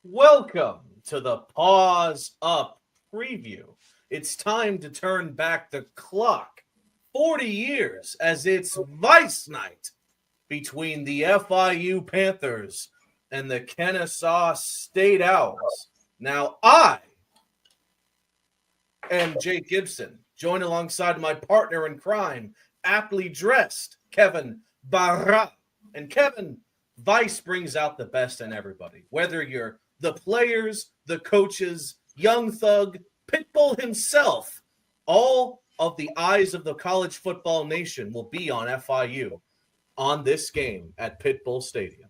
Welcome to the Paws Up preview. It's time to turn back the clock 40 years as it's Vice Night between the FIU Panthers and the Kennesaw State Owls. Now, I am Jake Gibson, joined alongside my partner in crime, aptly dressed Kevin Barra. And Kevin, Vice brings out the best in everybody, whether you're the players, the coaches, Young Thug, Pitbull himself. All of the eyes of the college football nation will be on FIU on this game at Pitbull Stadium.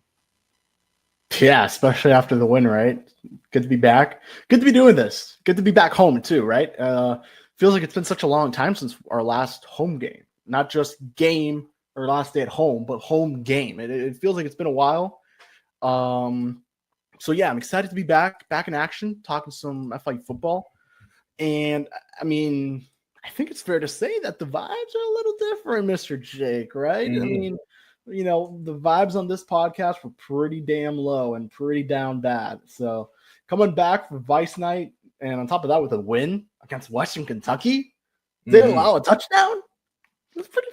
Yeah, especially after the win, right? Good to be back. Good to be doing this. Good to be back home too, right? Feels like it's been such a long time since our last home game. Not just game or last day at home, but home game. It feels like it's been a while. So yeah, I'm excited to be back in action, talking some FIU football. And I mean, I think it's fair to say that the vibes are a little different, Mr. Jake, right? I mean, the vibes on this podcast were pretty damn low and pretty down bad. So coming back for Vice Night, and on top of that with a win against Western Kentucky, didn't allow a touchdown. It was pretty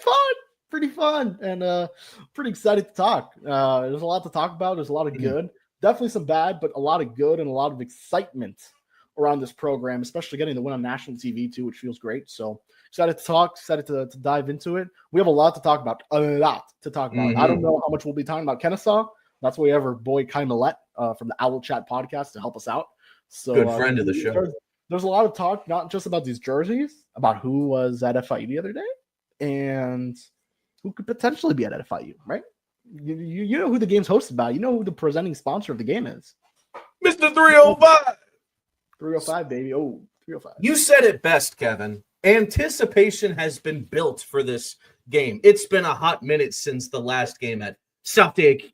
fun, and pretty excited to talk. There's a lot to talk about. There's a lot of good, definitely some bad, but a lot of good and a lot of excitement around this program, especially getting the win on national TV too, which feels great. So excited to talk, excited to dive into it. We have a lot to talk about, I don't know how much we'll be talking about Kennesaw. That's why we have our boy Kai Millette from the Owl Chat podcast to help us out. So good friend of the show. There's a lot of talk, not just about these jerseys, about who was at FIU the other day and who could potentially be at FIU, right? You know who the game's hosted by. You know who the presenting sponsor of the game is. Mr. 305. 305, baby. Oh, 305. You said it best, Kevin. Anticipation has been built for this game. It's been a hot minute since the last game at Southdale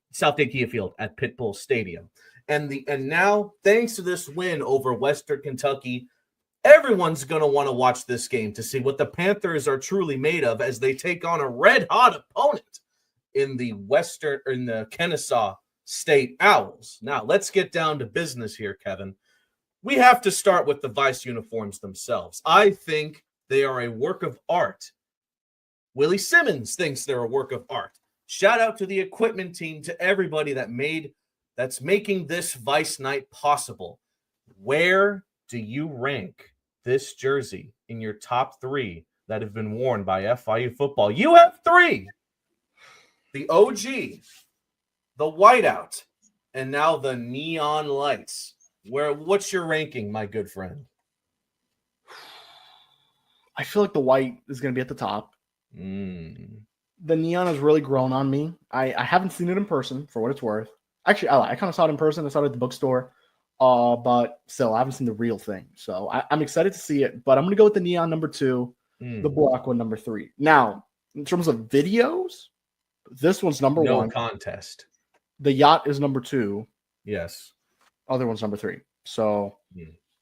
Kia Field at Pitbull Stadium. And now, thanks to this win over Western Kentucky, everyone's going to want to watch this game to see what the Panthers are truly made of as they take on a red-hot opponent in the Kennesaw State Owls. Now, let's get down to business here, Kevin. We have to start with the Vice uniforms themselves. I think they are a work of art. Willie Simmons thinks they're a work of art. Shout out to the equipment team, to everybody that's making this Vice Night possible. Where do you rank this jersey in your top three that have been worn by FIU football? You have three. The OG, the whiteout, and now the neon lights. What's your ranking, my good friend? I feel like the white is going to be at the top. The neon has really grown on me. I haven't seen it in person, for what it's worth. Actually, I kind of saw it in person. I saw it at the bookstore. But still, I haven't seen the real thing. So I'm excited to see it. But I'm going to go with the neon number 2, the black one number 3. Now, in terms of videos, this one's number 1. No contest. The yacht is number 2. Yes. Other one's number 3. So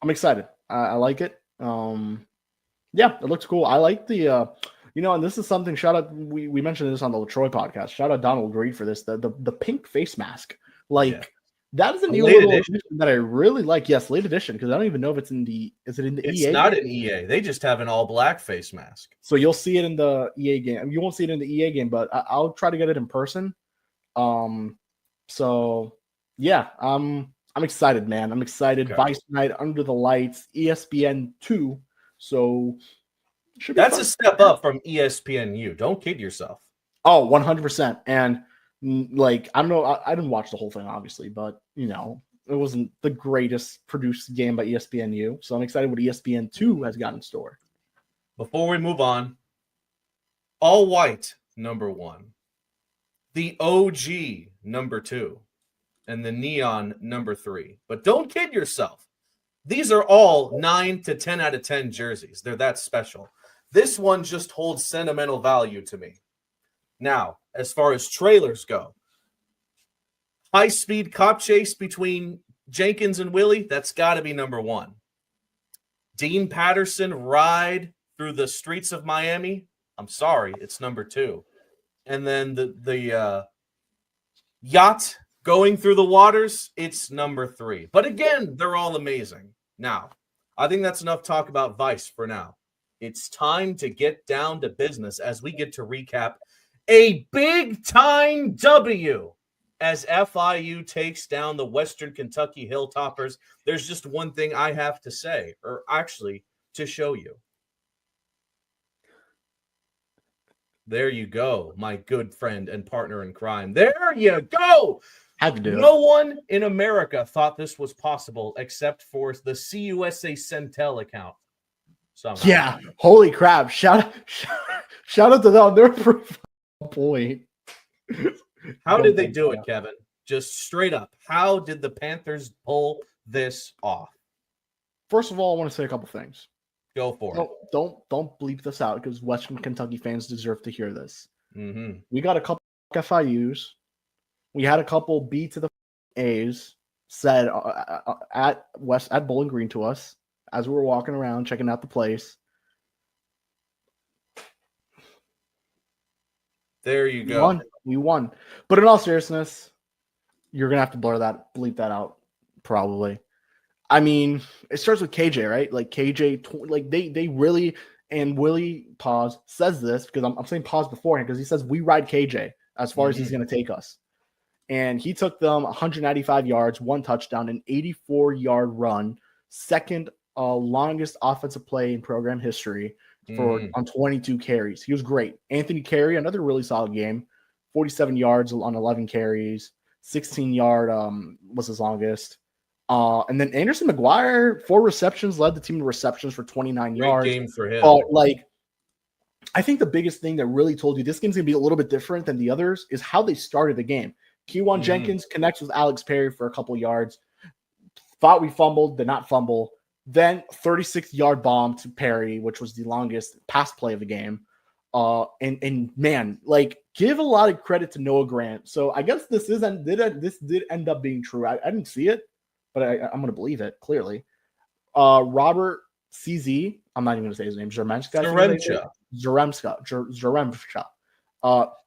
I'm excited. I like it. Yeah, it looks cool. I like the and this is something, shout out, we mentioned this on the LaTroy podcast. Shout out Donald Reed for this. The pink face mask. That is a new little edition that I really like. Yes, late edition, because I don't even know if it's in the EA? It's not an EA. They just have an all black face mask. So you'll see it in the EA game. You won't see it in the EA game, but I'll try to get it in person. So yeah, I'm excited, man. I'm excited. Okay. Vice Night under the lights, ESPN 2. So that's a step up from ESPNU. Don't kid yourself. Oh, 100%. And I don't know, I didn't watch the whole thing, obviously, but it wasn't the greatest produced game by ESPNU. So I'm excited what ESPN 2 has got in store. Before we move on, all white, number 1. The OG, number 2. And the neon, number 3. But don't kid yourself. These are all 9 to 10 out of 10 jerseys. They're that special. This one just holds sentimental value to me. Now, as far as trailers go, high-speed cop chase between Jenkins and Willie, that's got to be number 1. Dean Patterson ride through the streets of Miami, I'm sorry, it's number 2. And then the yacht Going through the waters, it's number 3. But again, they're all amazing. Now, I think that's enough talk about Vice for now. It's time to get down to business as we get to recap a big-time W as FIU takes down the Western Kentucky Hilltoppers. There's just one thing I have to say, or actually to show you. There you go, my good friend and partner in crime. There you go. Had to do No one in America thought this was possible except for the CUSA Centel account. Somehow. Yeah, holy crap! Shout out to them. They're pretty point. How did they do it, Kevin? Just straight up. How did the Panthers pull this off? First of all, I want to say a couple things. Go for it. Don't bleep this out because Western Kentucky fans deserve to hear this. Mm-hmm. We got a couple FIUs. We had a couple B to the A's said at Bowling Green to us as we were walking around checking out the place. There you go. We won. But in all seriousness, you're gonna have to bleep that out, probably. I mean, it starts with KJ, right? Like KJ, like they really, and Willie Paws says this because I'm saying Paws beforehand because he says we ride KJ as far as he's gonna take us. And he took them 195 yards, 1 touchdown, an 84-yard run, second longest offensive play in program history on 22 carries. He was great. Anthony Carey, another really solid game, 47 yards on 11 carries, 16-yard was his longest. And then Anderson McGuire, 4 receptions, led the team in receptions for 29 yards. Great game for him. Like, I think the biggest thing that really told you this game's going to be a little bit different than the others is how they started the game. Keywan Jenkins connects with Alex Perry for a couple yards. Thought we fumbled, did not fumble. Then 36-yard bomb to Perry, which was the longest pass play of the game. And man, like, give a lot of credit to Noah Grant. So I guess this did end up being true. I didn't see it, but I'm going to believe it, clearly. Robert CZ, I'm not even going to say his name, Zaremska.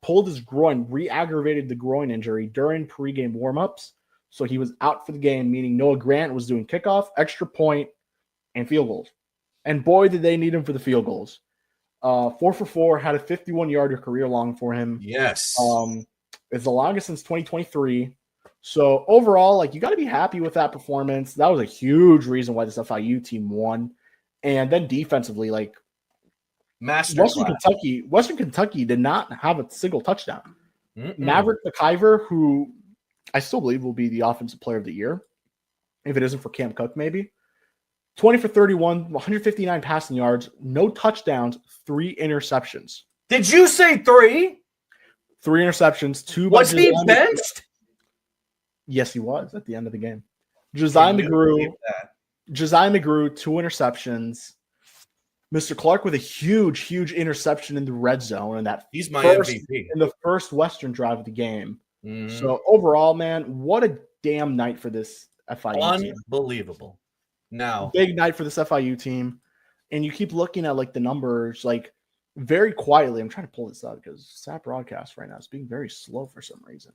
Pulled his groin, re-aggravated the groin injury during pregame warmups. So he was out for the game, meaning Noah Grant was doing kickoff, extra point, and field goals. And boy, did they need him for the field goals. 4 for 4, had a 51-yarder career long for him. Yes. It's the longest since 2023. So overall, like, you got to be happy with that performance. That was a huge reason why this FIU team won. And then defensively, like, Western Kentucky did not have a single touchdown. Maverick McIver, who I still believe will be the offensive player of the year, if it isn't for Cam Cook, maybe. 20 for 31, 159 passing yards, no touchdowns, 3 interceptions. Did you say 3? 3 interceptions, 2. Was he benched? Yes, he was at the end of the game. Josiah McGrew, 2 interceptions. Mr. Clark with a huge interception in the red zone, and he's my MVP in the first Western drive of the game. So overall, man, what a damn night for this FIU team. Unbelievable. Now, big night for this FIU team, and you keep looking at like the numbers, like very quietly. I'm trying to pull this up because SAP broadcast right now is being very slow for some reason.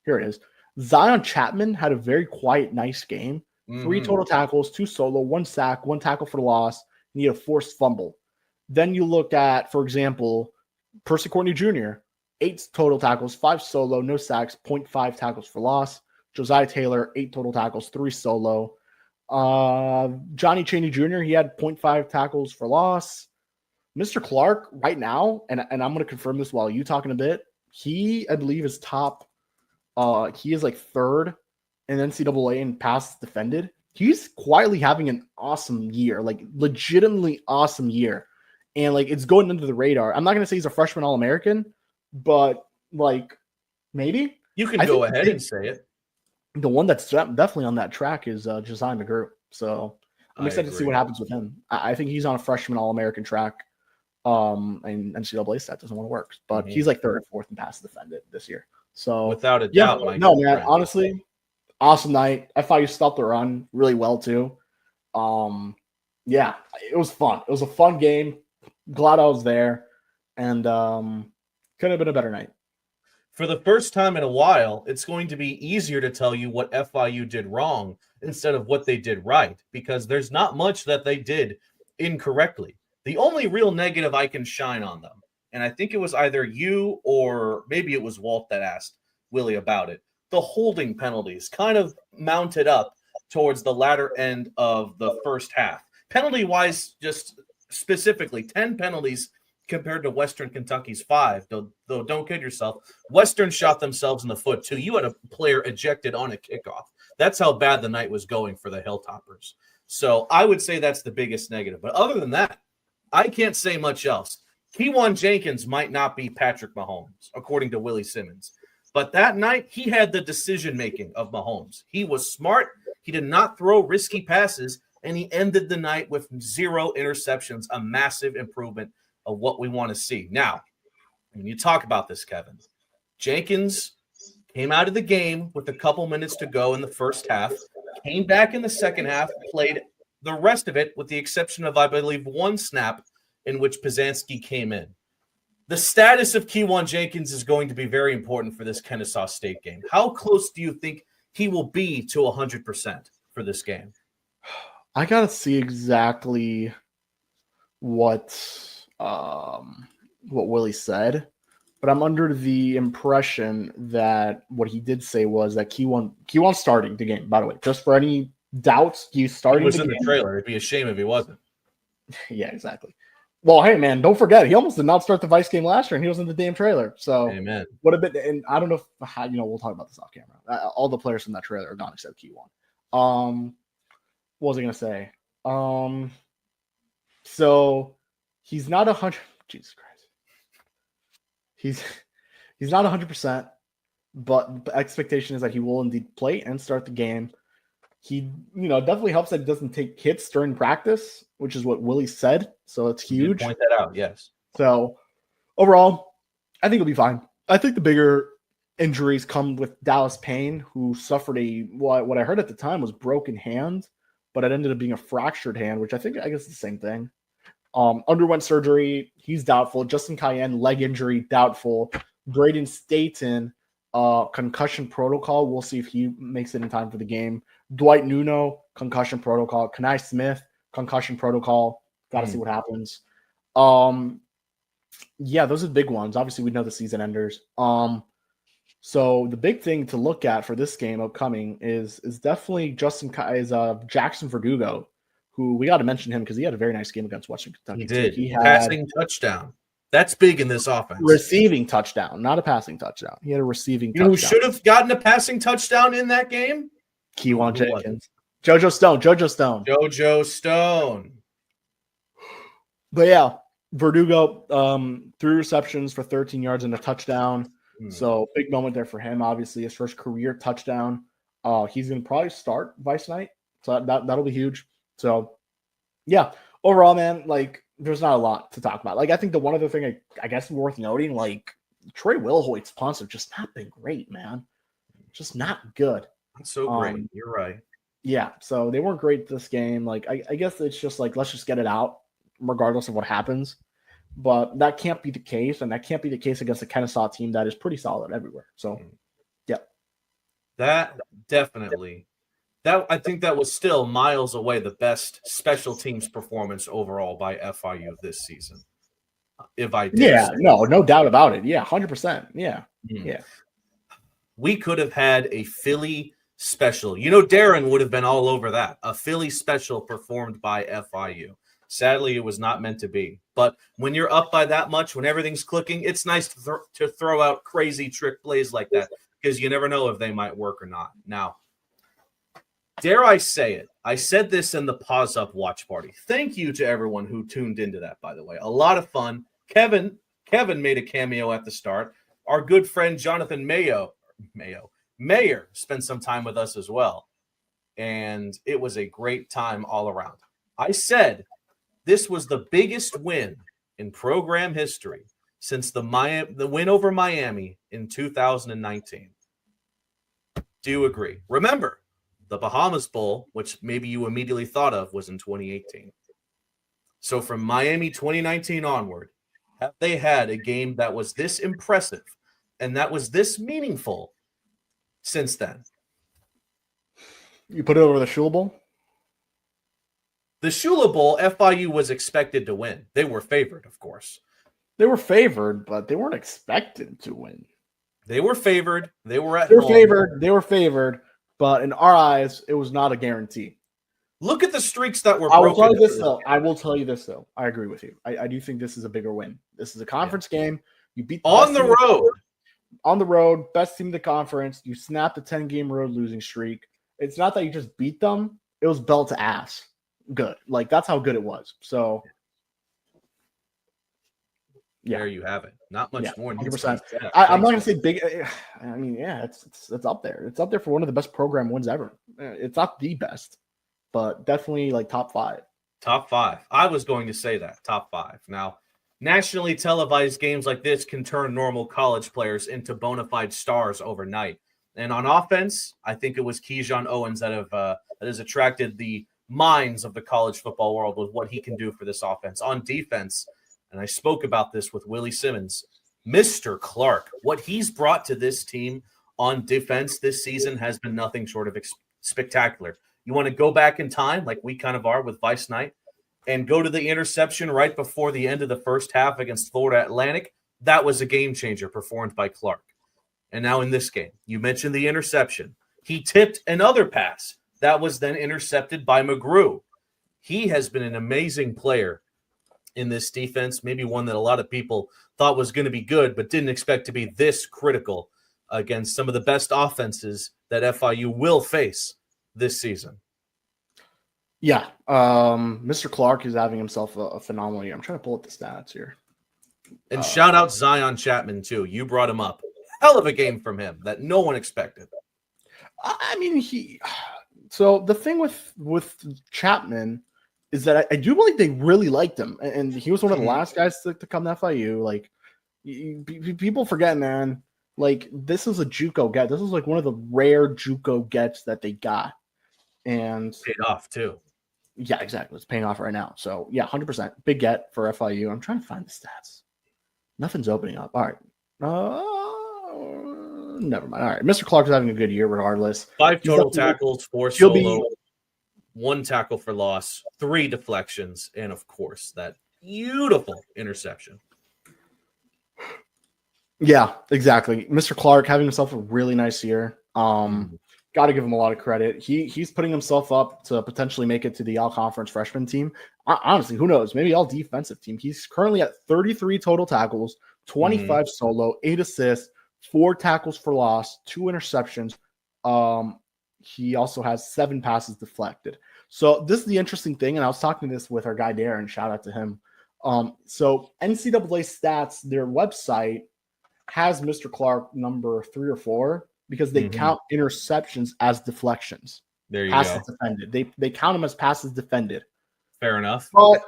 Here it is. Zion Chapman had a very quiet, nice game. 3 total tackles, 2 solo, 1 sack, 1 tackle for loss. And he had a forced fumble. Then you look at, for example, Percy Courtney Jr., 8 total tackles, 5 solo, no sacks, 0.5 tackles for loss. Josiah Taylor, 8 total tackles, 3 solo. Johnny Chaney Jr., he had 0.5 tackles for loss. Mr. Clark, right now, and I'm going to confirm this while you talking a bit, he, I believe, is top. He is like 3rd in NCAA in passes defended. He's quietly having an awesome year, like legitimately awesome year. And like it's going under the radar. I'm not going to say he's a freshman All-American, but like maybe. You can go ahead and say it. The one that's definitely on that track is Josiah McGrew. So I'm excited to see what happens with him. I think he's on a freshman All-American track. And NCAA stat doesn't want to work, but he's like 3rd or 4th in passes defended this year. So without a doubt, man, honestly, awesome night. FIU stopped the run really well too. Yeah, it was fun. It was a fun game. Glad I was there, and couldn't have been a better night. for the first time in a while, it's going to be easier to tell you what FIU did wrong instead of what they did right, because there's not much that they did incorrectly. The only real negative I can shine on them, and I think it was either you or maybe it was Walt that asked Willie about it, the holding penalties kind of mounted up towards the latter end of the first half. Penalty-wise, just specifically, 10 penalties compared to Western Kentucky's 5. Though don't kid yourself, Western shot themselves in the foot too. You had a player ejected on a kickoff. That's how bad the night was going for the Hilltoppers. So I would say that's the biggest negative. But other than that, I can't say much else. Keywan Jenkins might not be Patrick Mahomes, according to Willie Simmons. But that night, he had the decision-making of Mahomes. He was smart. He did not throw risky passes, and he ended the night with 0 interceptions, a massive improvement of what we want to see. Now, when you talk about this, Kevin, Jenkins came out of the game with a couple minutes to go in the first half, came back in the second half, played the rest of it with the exception of, I believe, one snap in which Pizanski came in. The status of Keywan Jenkins is going to be very important for this Kennesaw State game. How close do you think he will be to 100% for this game? I got to see exactly what Willie said, but I'm under the impression that what he did say was that Keywan's starting the game. By the way, just for any doubts, he's starting. He was in the trailer. It'd be a shame if he wasn't. Yeah, exactly. Well, hey man, don't forget he almost did not start the Vice game last year, and he was in the damn trailer. So, amen. Would have been, and I don't know if how, we'll talk about this off camera. All the players from that trailer are gone except Keywan. What was I gonna say? So he's not 100. Jesus Christ. He's not 100%, but the expectation is that he will indeed play and start the game. He, definitely helps that he doesn't take hits during practice, which is what Willie said. So it's huge. Point that out, yes. So overall, I think he'll be fine. I think the bigger injuries come with Dallas Payne, who suffered what I heard at the time was broken hand, but it ended up being a fractured hand, which I guess the same thing. Underwent surgery. He's doubtful. Justin Cayenne, leg injury, doubtful. Braden Staten, concussion protocol. We'll see if he makes it in time for the game. Dwight Nuno, concussion protocol. Kenai Smith, concussion protocol. Got to see what happens. Yeah, those are the big ones. Obviously, we know the season enders. So the big thing to look at for this game upcoming is definitely Jackson Verdugo, who we got to mention him because he had a very nice game against Western Kentucky. He did. He had passing touchdown. That's big in this offense. Receiving touchdown, not a passing touchdown. He had a receiving touchdown. Who should have gotten a passing touchdown in that game? Keywan Jenkins. JoJo Stone. But yeah, Verdugo, 3 receptions for 13 yards and a touchdown. So big moment there for him. Obviously, his first career touchdown. He's going to probably start Vice Night. So that'll be huge. So yeah, overall, man, there's not a lot to talk about. I think the one other thing I guess worth noting, Trey Wilhoit's punts have just not been great, man. Just not good. Not so great. You're right. Yeah, so they weren't great this game. I guess it's just let's just get it out, regardless of what happens. But that can't be the case, and that can't be the case against a Kennesaw team that is pretty solid everywhere. So, yeah. That definitely. I think that was still miles away the best special teams performance overall by FIU this season. If I did. Yeah, no doubt about it. Yeah, 100%. Yeah. Yeah. We could have had a Philly special. Darren would have been all over that. A Philly special performed by FIU. Sadly, it was not meant to be. But when you're up by that much, when everything's clicking, it's nice to throw out crazy trick plays like that because you never know if they might work or not. Now, dare I say it, I said this in the Paws Up watch party. Thank you to everyone who tuned into that, by the way. A lot of fun. Kevin made a cameo at the start. Our good friend Jonathan Mayer spent some time with us as well. And it was a great time all around. I said this was the biggest win in program history since the win over Miami in 2019. Do you agree? Remember, the Bahamas Bowl, which maybe you immediately thought of, was in 2018. So from Miami 2019 onward, have they had a game that was this impressive and that was this meaningful since then. You put it over the Shula Bowl? The Shula Bowl, FIU was expected to win. They were favored, of course. They were favored, but they weren't expected to win. They were favored. They were at They were home. favored. They were favored, but in our eyes, it was not a guarantee. Look at the streaks that were broken. I will tell you this, though. I agree with you. I do think this is a bigger win. This is a conference game. You beat on the road. On the road, best team in the conference. You snapped a 10-game road losing streak. It's not that you just beat them. It was belt to ass. Good. Like, that's how good it was. So, yeah. There you have it. Not much more. 100%. I'm not going to say big. I mean, yeah, it's up there. It's up there for one of the best program wins ever. It's not the best, but definitely like top 5. Top 5. I was going to say that. Top 5. Now, nationally televised games like this can turn normal college players into bona fide stars overnight. And on offense, I think it was Keyshawn Owens that has attracted the minds of the college football world with what he can do for this offense. On defense, and I spoke about this with Willie Simmons, Mr. Clark, what he's brought to this team on defense this season has been nothing short of spectacular. You want to go back in time, like we kind of are with Vice Knight, and go to the interception right before the end of the first half against Florida Atlantic? That was a game changer performed by Clark. And now in this game, you mentioned the interception. He tipped another pass that was then intercepted by McGrew. He has been an amazing player in this defense, maybe one that a lot of people thought was going to be good, but didn't expect to be this critical against some of the best offenses that FIU will face this season. Yeah. Mr. Clark is having himself a phenomenal year. I'm trying to pull up the stats here. And shout out Zion Chapman, too. You brought him up. Hell of a game from him that no one expected. I mean, so the thing with Chapman is that I do believe they really liked him, and he was one of the last guys to come to FIU. Like, people forget, man. Like, this is a JUCO get. This is like one of the rare JUCO gets that they got, and paid off too. Yeah, exactly. It's paying off right now. So yeah, 100% big get for FIU. I'm trying to find the stats. Nothing's opening up. All right. Never mind. All right. Mr. Clark is having a good year regardless. 5 total tackles, 4 solo, 1 tackle for loss, 3 deflections, and of course that beautiful interception. Yeah, exactly. Mr. Clark having himself a really nice year. Got to give him a lot of credit. He's putting himself up to potentially make it to the all-conference freshman team. Honestly, who knows? Maybe all defensive team. He's currently at 33 total tackles, 25 solo, 8 assists, 4 tackles for loss, 2 interceptions. He also has 7 passes deflected. So this is the interesting thing, and I was talking this with our guy Darren. Shout out to him. So NCAA Stats, their website, has Mr. Clark number 3 or 4 because they count interceptions as deflections. There you passes go. Defended. They count them as passes defended. Fair enough. But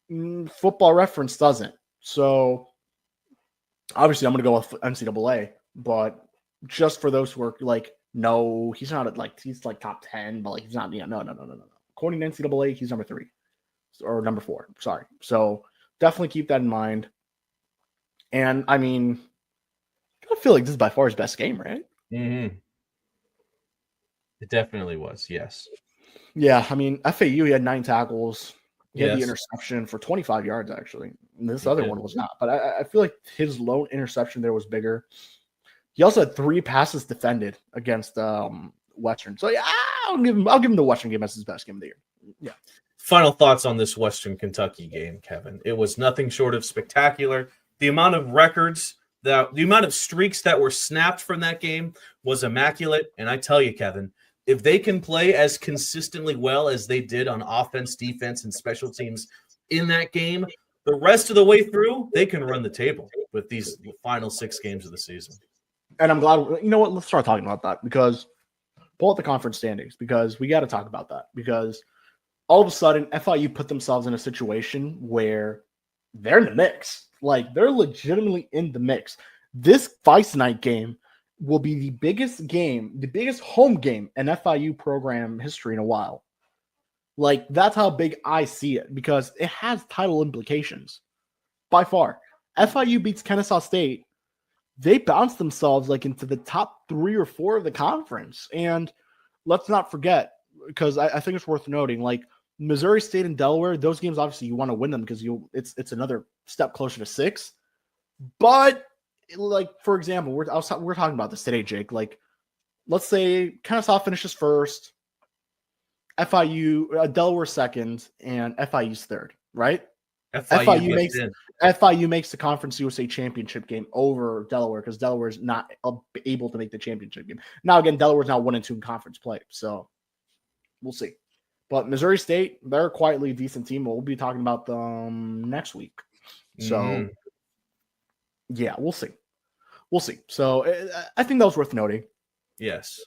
Football Reference doesn't. So obviously I'm going to go with NCAA, but just for those who are like, no, he's not he's like top 10, but like he's not. Yeah, no. According to NCAA, he's number 3 or number 4. Sorry. So definitely keep that in mind. And I mean, I feel like this is by far his best game, right? It definitely was, yes. Yeah, I mean, FAU, he had 9 tackles. He had the interception for 25 yards, actually. And this other one was not. But I feel like his lone interception there was bigger. He also had 3 passes defended against Western. So, yeah, I'll give him the Western game as his best game of the year. Yeah. Final thoughts on this Western Kentucky game, Kevin. It was nothing short of spectacular. The amount of records, the amount of streaks that were snapped from that game was immaculate. And I tell you, Kevin, if they can play as consistently well as they did on offense, defense, and special teams in that game, the rest of the way through, they can run the table with these final 6 games of the season. And I'm glad, you know what, let's start talking about that because pull out the conference standings because we got to talk about that because all of a sudden FIU put themselves in a situation where they're in the mix. Like, they're legitimately in the mix. This Vice Night game will be the biggest game, the biggest home game in FIU program history in a while. Like, that's how big I see it because it has title implications by far. FIU beats Kennesaw State. they bounced themselves like into the top 3 or 4 of the conference. And let's not forget, because I think it's worth noting, like Missouri State and Delaware, those games obviously you want to win them because it's another step closer to 6. But like for example, we're talking about this today, Jake. Like, let's say Kennesaw finishes first, FIU Delaware second, and FIU's third, right? FIU makes the Conference USA championship game over Delaware because Delaware is not able to make the championship game. Now, again, Delaware's now 1-2 in conference play, so we'll see. But Missouri State, they're quietly a decent team. We'll be talking about them next week. So, yeah, we'll see. We'll see. So, I think that was worth noting. Yes.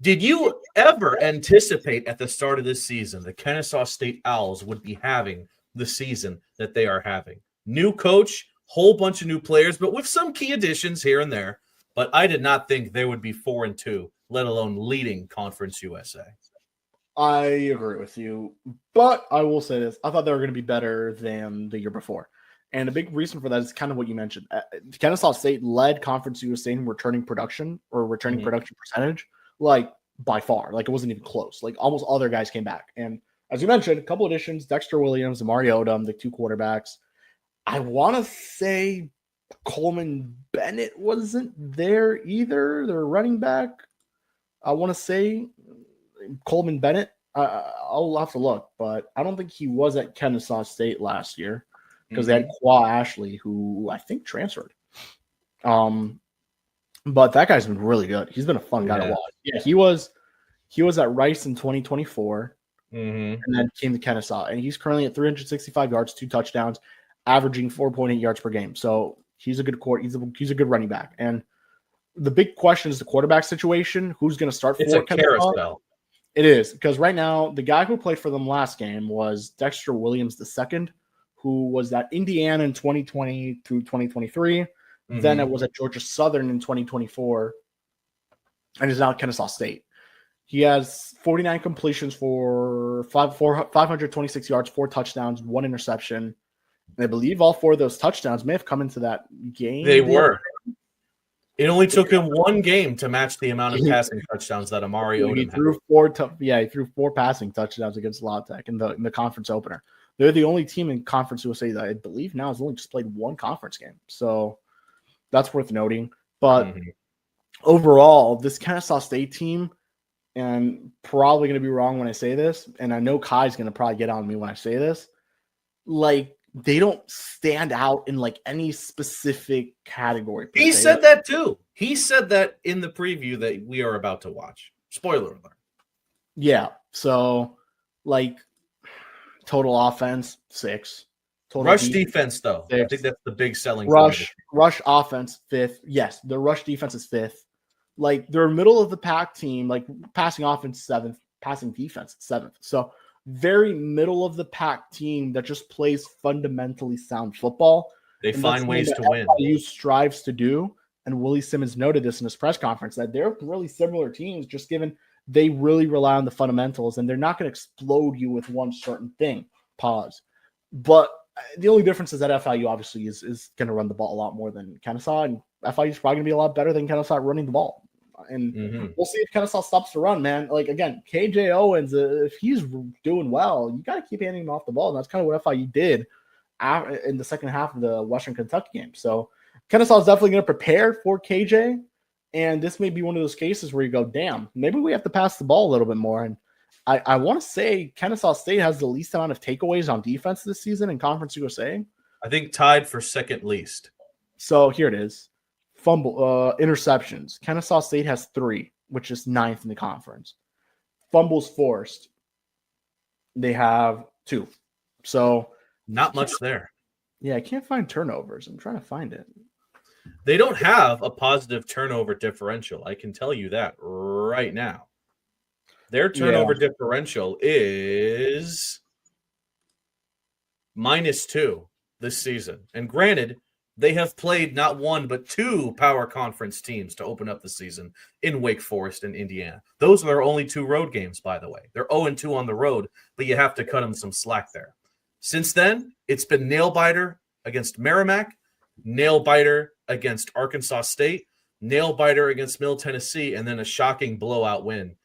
Did you ever anticipate at the start of this season the Kennesaw State Owls would be having the season that they are having? New coach, whole bunch of new players, but with some key additions here and there. But I did not think they would be 4-2, let alone leading Conference USA. I agree with you, but I will say this. I thought they were going to be better than the year before. And a big reason for that is kind of what you mentioned. Kennesaw State led Conference USA in returning production production percentage, like by far. Like it wasn't even close. Like almost all their guys came back. And as you mentioned, a couple additions, Dexter Williams and Mario Odom, the 2 quarterbacks. I want to say Coleman Bennett wasn't there either. Their running back. I want to say Coleman Bennett. I'll have to look, but I don't think he was at Kennesaw State last year because they had Qua Ashley, who I think transferred. But that guy's been really good. He's been a fun guy to watch. Yeah, he was at Rice in 2024, and then came to Kennesaw, and he's currently at 365 yards, 2 touchdowns, averaging 4.8 yards per game. So he's a good he's a good running back. And the big question is the quarterback situation. Who's going to start for Kennesaw? Carousel. It is, because right now the guy who played for them last game was Dexter Williams II, who was at Indiana in 2020 through 2023. Then it was at Georgia Southern in 2024, and is now at Kennesaw State. He has 49 completions for 526 yards, 4 touchdowns, 1 interception. And I believe all 4 of those touchdowns may have come into that game. They were. It only took him 1 game to match the amount of passing touchdowns that Amari Odom had. He threw 4 passing touchdowns against La Tech in the conference opener. They're the only team in Conference USA that I believe now has only just played 1 conference game. So that's worth noting. But overall, this Kennesaw State team, and probably going to be wrong when I say this, and I know Kai's going to probably get on me when I say this, like they don't stand out in like any specific category. He said that too. He said that in the preview that we are about to watch. Spoiler alert. Yeah. So like total offense, 6. Total rush defense, though. 6. I think that's the big selling point. Rush offense, 5th. Yes, the rush defense is 5th. Like they're middle of the pack team, like passing offense 7th, passing defense 7th. So very middle of the pack team that just plays fundamentally sound football. They find ways to win. FIU strives to do, and Willie Simmons noted this in his press conference that they're really similar teams, just given they really rely on the fundamentals, and they're not going to explode you with one certain thing. Pause. But the only difference is that FIU obviously is going to run the ball a lot more than Kennesaw, and FIU is probably going to be a lot better than Kennesaw running the ball. And we'll see if Kennesaw stops to run, man. Like, again, KJ Owens, if he's doing well, you got to keep handing him off the ball. And that's kind of what FIU did in the second half of the Western Kentucky game. So Kennesaw is definitely going to prepare for KJ. And this may be one of those cases where you go, damn, maybe we have to pass the ball a little bit more. And I want to say Kennesaw State has the least amount of takeaways on defense this season in Conference USA. I think tied for second least. So here it is. Interceptions. Kennesaw State has 3, which is 9th in the conference. Fumbles forced. They have 2. So not much there. Yeah, I can't find turnovers. I'm trying to find it. They don't have a positive turnover differential. I can tell you that right now. Their turnover differential is -2 this season. And granted, they have played not 1 but 2 power conference teams to open up the season in Wake Forest and Indiana. Those are their only 2 road games, by the way. They're 0-2 on the road, but you have to cut them some slack there. Since then, it's been nail-biter against Merrimack nail biter against Arkansas State, nail biter against Middle Tennessee, and then a shocking blowout win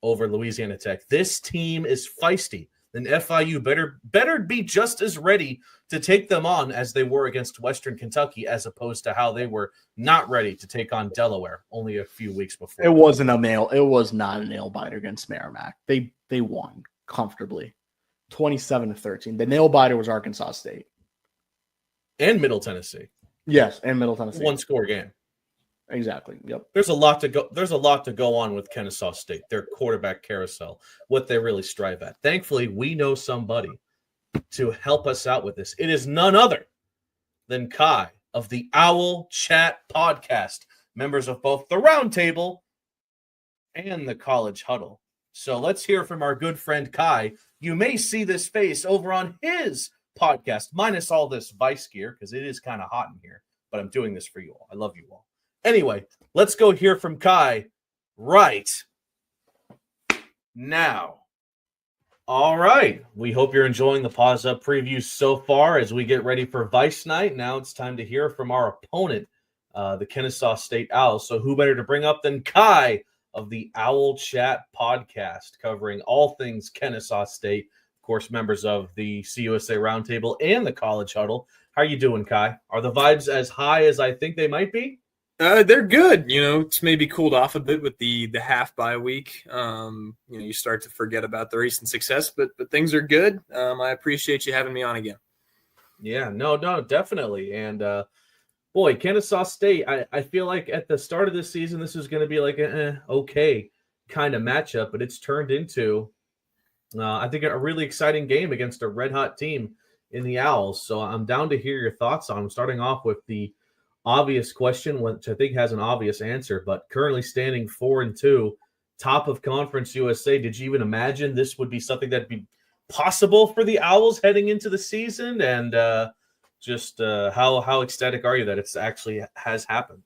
over Louisiana Tech. This team is feisty, and FIU better be just as ready to take them on as they were against Western Kentucky, as opposed to how they were not ready to take on Delaware only a few weeks before. It was not a nail biter against Merrimack. They won comfortably, 27-13. The nail biter was Arkansas State and Middle Tennessee. Yes, and Middle Tennessee. One score game. Exactly. Yep. There's a lot to go on with Kennesaw State, their quarterback carousel, what they really strive at. Thankfully, we know somebody to help us out with this. It is none other than Kai of the Owl Chat podcast, members of both the Roundtable and the College Huddle. So let's hear from our good friend Kai. You may see this face over on his podcast, minus all this Vice gear, because it is kind of hot in here, but I'm doing this for you all. I love you all. Anyway, let's go hear from Kai right now. All right. We hope you're enjoying the Paws Up preview so far as we get ready for Vice Night. Now it's time to hear from our opponent, the Kennesaw State Owls. So who better to bring up than Kai of the Owl Chat podcast, covering all things Kennesaw State. Of course, members of the CUSA Roundtable and the College Huddle. How are you doing, Kai? Are the vibes as high as I think they might be? They're good. It's maybe cooled off a bit with the half bye week. You start to forget about the recent success, but things are good. I appreciate you having me on again. Yeah, no, definitely. And boy, Kennesaw State, I feel like at the start of this season, this was going to be like an okay kind of matchup, but it's turned into, I think, a really exciting game against a red-hot team in the Owls. So I'm down to hear your thoughts on them, starting off with the obvious question, which I think has an obvious answer, but currently standing 4-2, top of Conference USA. Did you even imagine this would be something that'd be possible for the Owls heading into the season? And how ecstatic are you that it's actually has happened?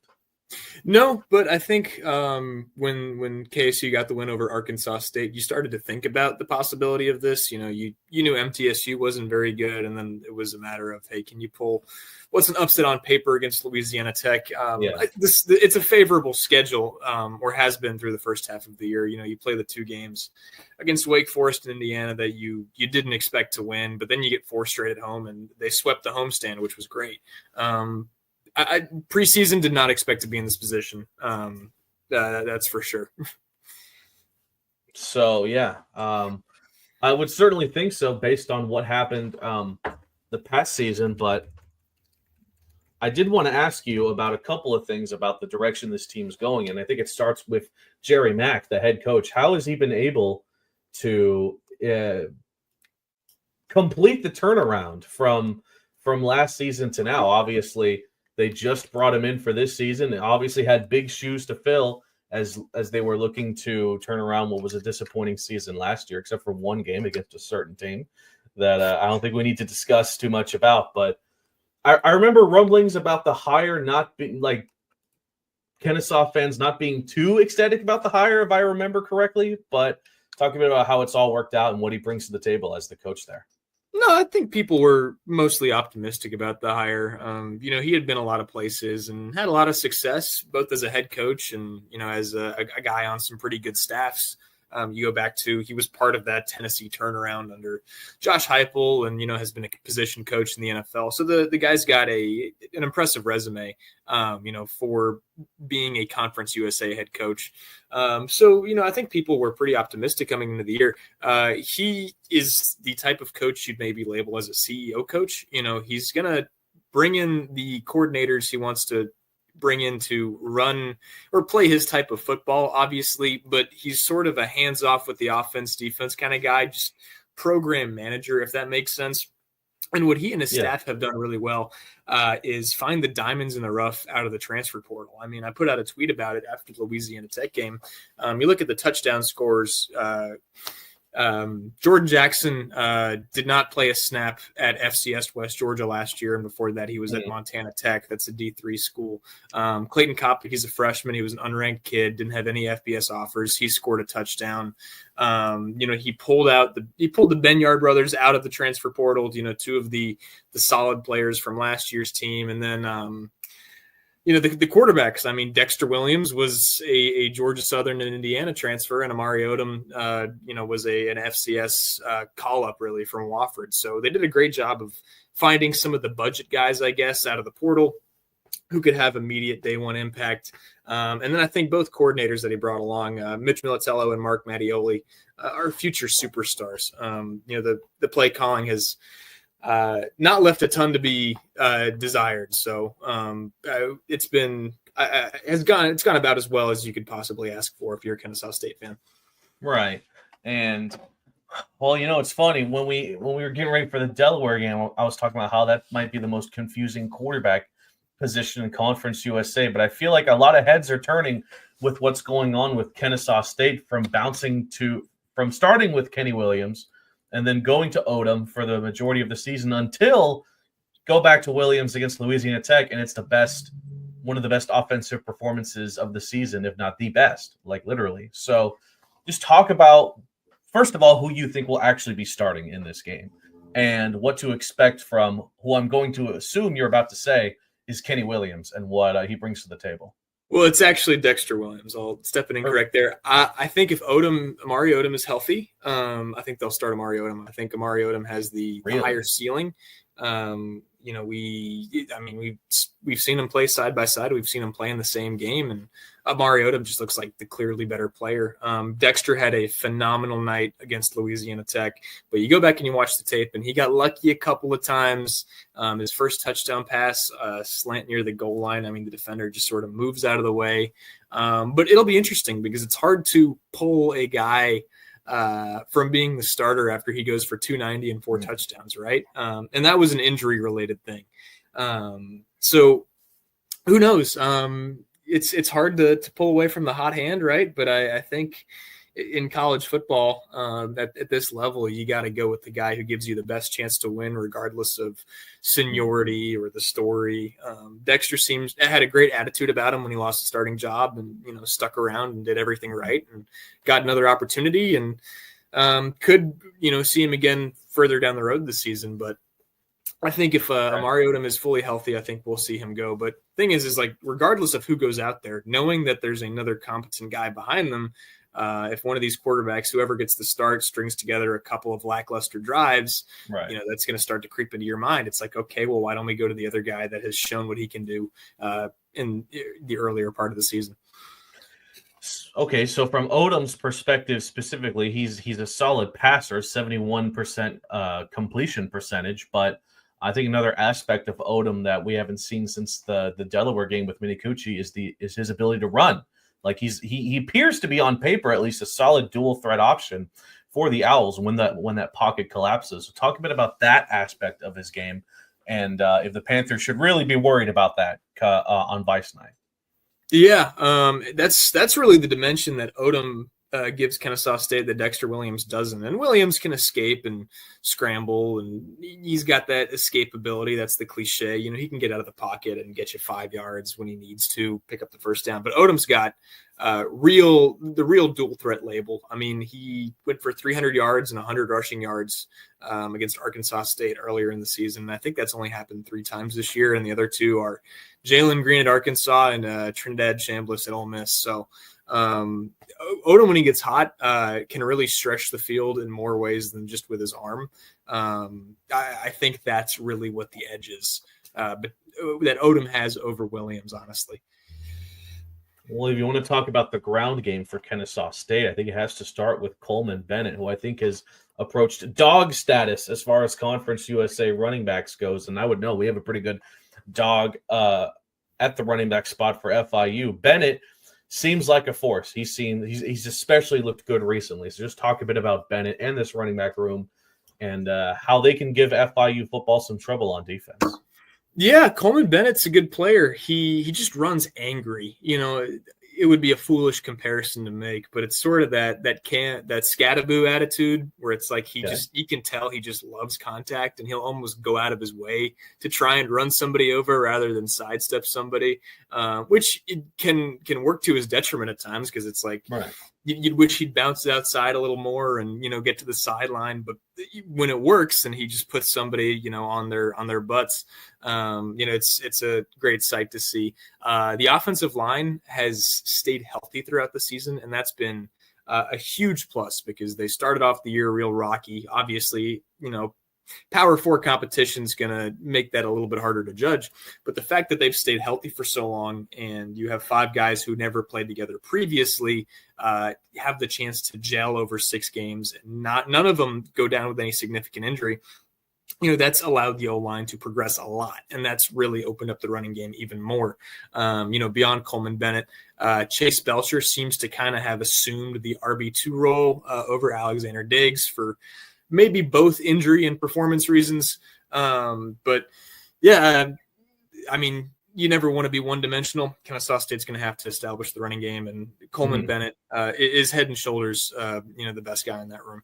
No, but I think when KSU got the win over Arkansas State, you started to think about the possibility of this. You knew MTSU wasn't very good, and then it was a matter of, hey, can you pull what's an upset on paper against Louisiana Tech? It's a favorable schedule, or has been through the first half of the year. You play the two games against Wake Forest and Indiana that you didn't expect to win, but then you get 4 straight at home, and they swept the homestand, which was great. I preseason did not expect to be in this position. That's for sure. So, yeah, I would certainly think so based on what happened the past season. But I did want to ask you about a couple of things about the direction this team's going. And I think it starts with Jerry Mack, the head coach. How has he been able to complete the turnaround from last season to now? Obviously, they just brought him in for this season. They obviously had big shoes to fill as they were looking to turn around what was a disappointing season last year, except for one game against a certain team that I don't think we need to discuss too much about. But I remember rumblings about the hire not being, like, Kennesaw fans not being too ecstatic about the hire, if I remember correctly. But talk a bit about how it's all worked out and what he brings to the table as the coach there. No, I think people were mostly optimistic about the hire. He had been a lot of places and had a lot of success, both as a head coach and, as a guy on some pretty good staffs. You go back to, he was part of that Tennessee turnaround under Josh Heupel and, has been a position coach in the NFL. So the guy's got an impressive resume, for being a Conference USA head coach. I think people were pretty optimistic coming into the year. He is the type of coach you'd maybe label as a CEO coach. He's going to bring in the coordinators he wants to bring in to run or play his type of football, obviously, but he's sort of a hands-off with the offense, defense kind of guy, just program manager, if that makes sense. And what he and his staff have done really well is find the diamonds in the rough out of the transfer portal. I mean, I put out a tweet about it after the Louisiana Tech game. You look at the touchdown scores Jordan Jackson did not play a snap at FCS West Georgia last year, and before that he was at Montana Tech. That's a D3 school. Clayton Kopp, he's a freshman. He was an unranked kid, didn't have any FBS offers. He scored a touchdown. He pulled the Benyard brothers out of the transfer portal. Two of the solid players from last year's team, and then the quarterbacks. I mean, Dexter Williams was a Georgia Southern and Indiana transfer, and Amari Odom, was an FCS call-up really from Wofford. So they did a great job of finding some of the budget guys, I guess, out of the portal who could have immediate day one impact. And then I think both coordinators that he brought along, Mitch Militello and Mark Mattioli, are future superstars. The play calling has not left a ton to be desired. So it's gone about as well as you could possibly ask for if you're a Kennesaw State fan. Right. And well, it's funny when we were getting ready for the Delaware game, I was talking about how that might be the most confusing quarterback position in Conference USA, but I feel like a lot of heads are turning with what's going on with Kennesaw State from starting with Kenny Williams and then going to Odom for the majority of the season until go back to Williams against Louisiana Tech, and it's one of the best offensive performances of the season, if not the best, like literally. So just talk about, first of all, who you think will actually be starting in this game and what to expect from who I'm going to assume you're about to say is Kenny Williams and what he brings to the table. Well, it's actually Dexter Williams. I'll step in incorrect there. I think if Amari Odom is healthy, I think they'll start Amari Odom. I think Amari Odom has the higher ceiling. We've seen him play side by side. We've seen him play in the same game, and Amari Odom just looks like the clearly better player. Dexter had a phenomenal night against Louisiana Tech, but you go back and you watch the tape, and he got lucky a couple of times. His first touchdown pass, slant near the goal line. I mean, the defender just sort of moves out of the way. But it'll be interesting because it's hard to pull a guy from being the starter after he goes for 290 and 4 touchdowns, right? And that was an injury-related thing. So who knows? It's hard to pull away from the hot hand, right? But I think in college football, at this level, you got to go with the guy who gives you the best chance to win, regardless of seniority or the story. Dexter had a great attitude about him when he lost the starting job, and stuck around and did everything right, and got another opportunity, and could see him again further down the road this season. But I think if Amari Odom is fully healthy, I think we'll see him go. But thing is like, regardless of who goes out there, knowing that there's another competent guy behind them, if one of these quarterbacks, whoever gets the start, strings together a couple of lackluster drives, right, that's going to start to creep into your mind. It's like, okay, well, why don't we go to the other guy that has shown what he can do in the earlier part of the season? Okay, so from Odom's perspective specifically, he's a solid passer, 71% completion percentage, but I think another aspect of Odom that we haven't seen since the Delaware game with Minicucci is his ability to run. Like he appears to be on paper at least a solid dual threat option for the Owls when that pocket collapses. So talk a bit about that aspect of his game, and if the Panthers should really be worried about that on Vice Night. Yeah, that's really the dimension that Odom gives Kennesaw State that Dexter Williams doesn't. And Williams can escape and scramble, and he's got that escapability. That's the cliche. He can get out of the pocket and get you 5 yards when he needs to pick up the first down. But Odom's got the real dual threat label. I mean, he went for 300 yards and 100 rushing yards against Arkansas State earlier in the season. I think that's only happened 3 times this year, and the other 2 are Jalen Green at Arkansas and Trinidad Chambliss at Ole Miss. So Odom, when he gets hot, can really stretch the field in more ways than just with his arm. I think that's really what the edge is, but that Odom has over Williams, honestly. Well, if you want to talk about the ground game for Kennesaw State, I think it has to start with Coleman Bennett, who I think has approached dog status as far as Conference USA running backs goes. And I would know we have a pretty good dog at the running back spot for FIU. Bennett seems like a force. He's especially looked good recently. So just talk a bit about Bennett and this running back room and how they can give FIU football some trouble on defense. Yeah, Coleman Bennett's a good player. He just runs angry. it would be a foolish comparison to make, but it's sort of that Scattaboo attitude where it's like you can tell he just loves contact, and he'll almost go out of his way to try and run somebody over rather than sidestep somebody, which it can work to his detriment at times, because it's like you'd wish he'd bounce outside a little more and, get to the sideline. But when it works and he just puts somebody, on their butts, it's a great sight to see. The offensive line has stayed healthy throughout the season, and that's been a huge plus, because they started off the year real rocky. Obviously, Power 4 competition is going to make that a little bit harder to judge. But the fact that they've stayed healthy for so long, and you have 5 guys who never played together previously have the chance to gel over 6 games, and none of them go down with any significant injury, that's allowed the O-line to progress a lot. And that's really opened up the running game even more. Beyond Coleman Bennett, Chase Belcher seems to kind of have assumed the RB2 role over Alexander Diggs for maybe both injury and performance reasons. But yeah, you never want to be one-dimensional. Kennesaw State's going to have to establish the running game, and Coleman Bennett is head and shoulders, the best guy in that room.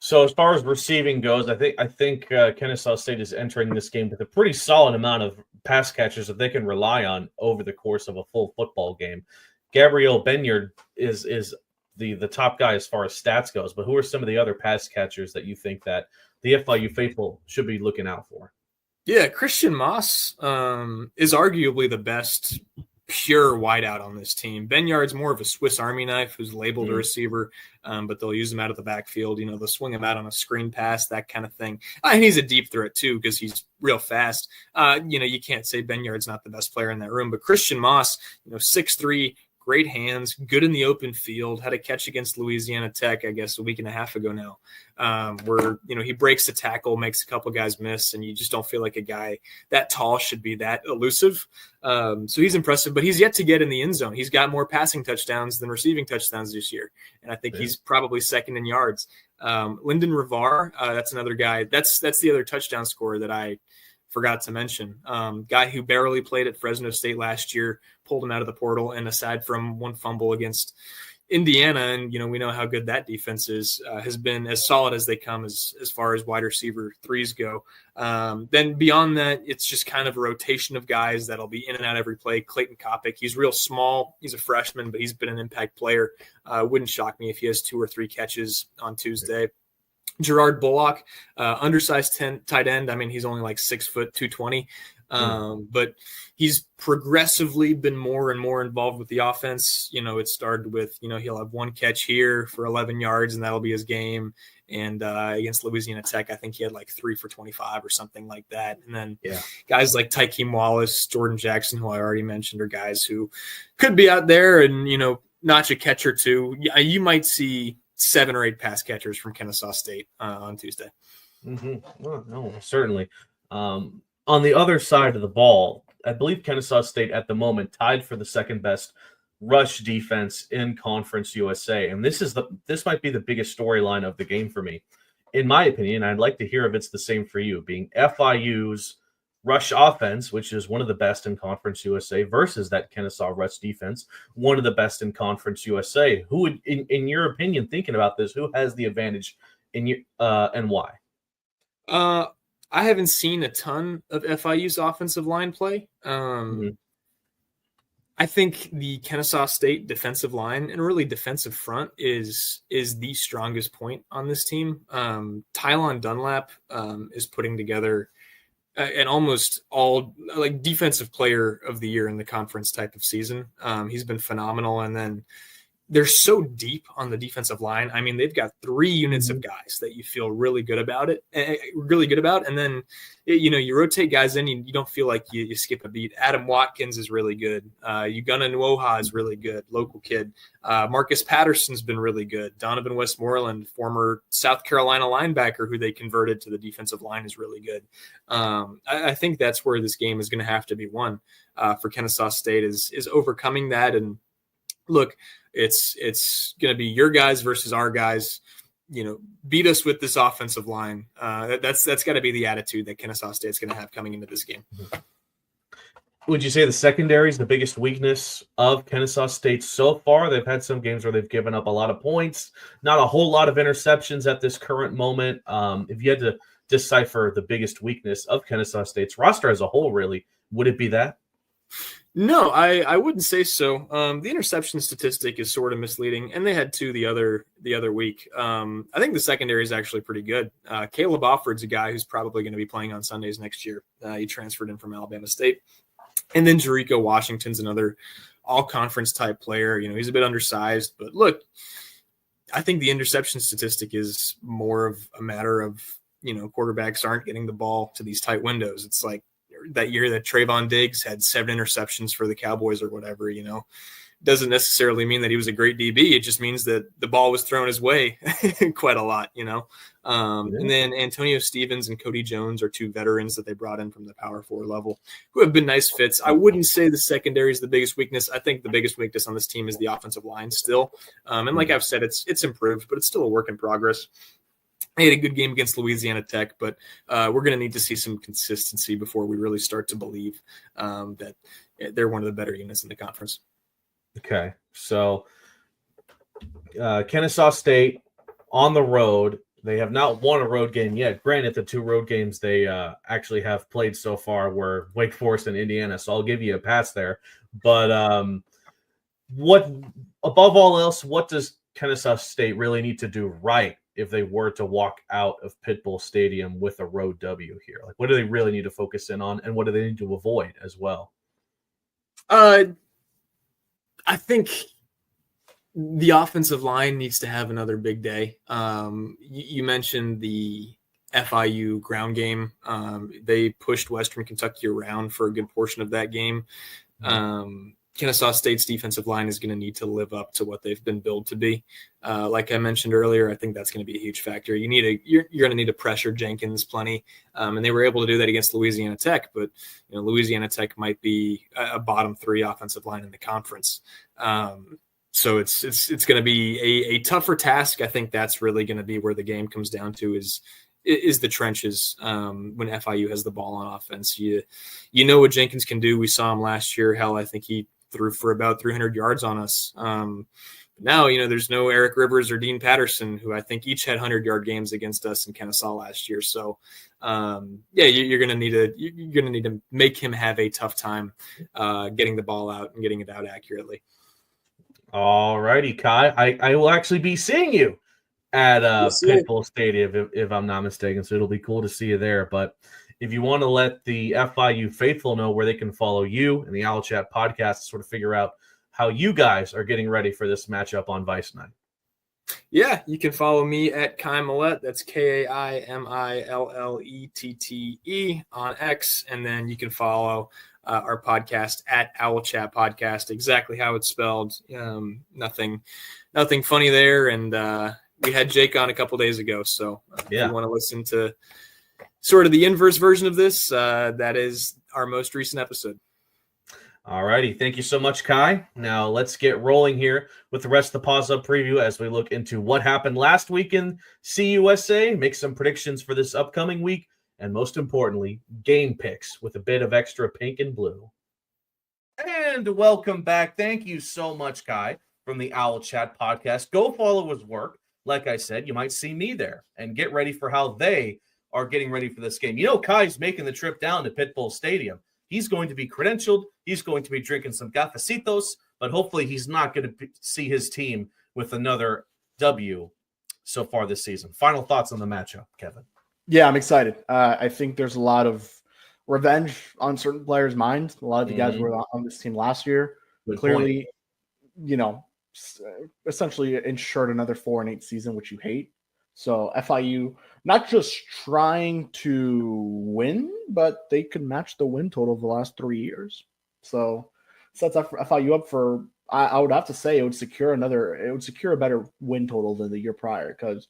So as far as receiving goes, I think Kennesaw State is entering this game with a pretty solid amount of pass catchers that they can rely on over the course of a full football game. Gabriel Benyard is the top guy as far as stats goes, but who are some of the other pass catchers that you think that the FIU faithful should be looking out for? Yeah, Christian Moss is arguably the best pure wideout on this team. Benyard's more of a Swiss Army knife who's labeled a receiver, but they'll use him out of the backfield. They'll swing him out on a screen pass, that kind of thing. And he's a deep threat too, because he's real fast. You can't say Benyard's not the best player in that room, but Christian Moss, 6'3", great hands, good in the open field, had a catch against Louisiana Tech, I guess, a week and a half ago now, where, he breaks the tackle, makes a couple guys miss, and you just don't feel like a guy that tall should be that elusive. So he's impressive, but he's yet to get in the end zone. He's got more passing touchdowns than receiving touchdowns this year, and I think he's probably second in yards. Lyndon Rivar, that's another guy. That's the other touchdown scorer that I forgot to mention. Guy who barely played at Fresno State last year, pulled him out of the portal, and aside from one fumble against Indiana, and we know how good that defense is, has been as solid as they come as far as wide receiver threes go. Then beyond that, it's just kind of a rotation of guys that'll be in and out every play. Clayton Kopic, he's real small, he's a freshman, but he's been an impact player. Wouldn't shock me if he has 2 or 3 catches on Tuesday. Gerard Bullock, undersized tight end. He's only like 6 foot, 220. But he's progressively been more and more involved with the offense. It started with, he'll have 1 catch here for 11 yards, and that'll be his game. And against Louisiana Tech, I think he had like 3 for 25 or something like that. And then guys like Tykeem Wallace, Jordan Jackson, who I already mentioned, are guys who could be out there and, notch a catch or 2. You might see 7 or 8 pass catchers from Kennesaw State on Tuesday. Well, no, certainly. On the other side of the ball, I believe Kennesaw State at the moment tied for the second best rush defense in Conference USA, and this might be the biggest storyline of the game for me, in my opinion. I'd like to hear if it's the same for you, being FIU's rush offense, which is one of the best in Conference USA, versus that Kennesaw rush defense, one of the best in Conference USA. Who would, in your opinion, thinking about this, who has the advantage and why? I haven't seen a ton of FIU's offensive line play. I think the Kennesaw State defensive line and really defensive front is the strongest point on this team. Tylon Dunlap is putting together an almost all like defensive player of the year in the conference type of season. He's been phenomenal. And then they're so deep on the defensive line. They've got 3 units of guys that you feel really good about. And then, you rotate guys in, you don't feel like you skip a beat. Adam Watkins is really good. Ugonna Nwoha is really good, local kid. Marcus Patterson's been really good. Donovan Westmoreland, former South Carolina linebacker who they converted to the defensive line, is really good. I think that's where this game is going to have to be won for Kennesaw State is overcoming that. And look, it's going to be your guys versus our guys. Beat us with this offensive line. That's got to be the attitude that Kennesaw State's going to have coming into this game. Would you say the secondary is the biggest weakness of Kennesaw State so far? They've had some games where they've given up a lot of points, not a whole lot of interceptions at this current moment. If you had to decipher the biggest weakness of Kennesaw State's roster as a whole, really, would it be that? No, I wouldn't say so. The interception statistic is sort of misleading, and they had two the other week. I think the secondary is actually pretty good. Caleb Offord's a guy who's probably going to be playing on Sundays next year. He transferred in from Alabama State. And then Jericho Washington's another all-conference type player. He's a bit undersized, but look, I think the interception statistic is more of a matter of, quarterbacks aren't getting the ball to these tight windows. It's like that year that Trayvon Diggs had 7 interceptions for the Cowboys or whatever, doesn't necessarily mean that he was a great DB. It just means that the ball was thrown his way quite a lot, And then Antonio Stevens and Cody Jones are 2 veterans that they brought in from the Power 4 level who have been nice fits. I wouldn't say the secondary is the biggest weakness. I think the biggest weakness on this team is the offensive line still. And like I've said, it's improved, but it's still a work in progress. They had a good game against Louisiana Tech, but we're going to need to see some consistency before we really start to believe that they're one of the better units in the conference. Okay, so Kennesaw State on the road. They have not won a road game yet. Granted, the 2 road games they actually have played so far were Wake Forest and Indiana, so I'll give you a pass there. But what, above all else, what does Kennesaw State really need to do right if they were to walk out of Pitbull Stadium with a road W here? Like, what do they really need to focus in on, and what do they need to avoid as well? I think the offensive line needs to have another big day. You mentioned the FIU ground game. They pushed Western Kentucky around for a good portion of that game. Kennesaw State's defensive line is going to need to live up to what they've been billed to be. Like I mentioned earlier, I think that's going to be a huge factor. You're going to need to pressure Jenkins plenty, and they were able to do that against Louisiana Tech. But Louisiana Tech might be a bottom 3 offensive line in the conference. So it's going to be a tougher task. I think that's really going to be where the game comes down to is the trenches when FIU has the ball on offense. You know what Jenkins can do. We saw him last year. Hell, I think he threw for about 300 yards on us. Now, there's no Eric Rivers or Dean Patterson, who I think each had 100-yard games against us in Kennesaw last year. So, you're going to need to make him have a tough time getting the ball out and getting it out accurately. All righty, Kai. I will actually be seeing you at Pitbull Stadium, if I'm not mistaken. So it'll be cool to see you there. But if you want to let the FIU faithful know where they can follow you and the Owl Chat podcast to sort of figure out how you guys are getting ready for this matchup on Vice Night. Yeah, you can follow me at Kai Millette. That's KAIMILLETTE on X. And then you can follow our podcast at Owl Chat Podcast, exactly how it's spelled. Nothing funny there. And we had Jake on a couple days ago. So if you want to listen to sort of the inverse version of this, that is our most recent episode. All righty. Thank you so much, Kai. Now let's get rolling here with the rest of the Paws Up preview as we look into what happened last week in CUSA, make some predictions for this upcoming week, and most importantly, game picks with a bit of extra pink and blue. And welcome back. Thank you so much, Kai, from the Owl Chat podcast. Go follow his work. Like I said, you might see me there, and get ready for how they are getting ready for this game. Kai's making the trip down to Pitbull Stadium. He's going to be credentialed. He's going to be drinking some cafecitos, but hopefully he's not going to see his team with another W so far this season. Final thoughts on the matchup, Kevin? Yeah, I'm excited. I think there's a lot of revenge on certain players' minds. A lot of the guys were on this team last year. Good clearly, essentially ensured another 4-8 season, which you hate. So FIU not just trying to win, but they could match the win total of the last 3 years. So sets up for FIU up for, I would have to say, it would secure a better win total than the year prior, because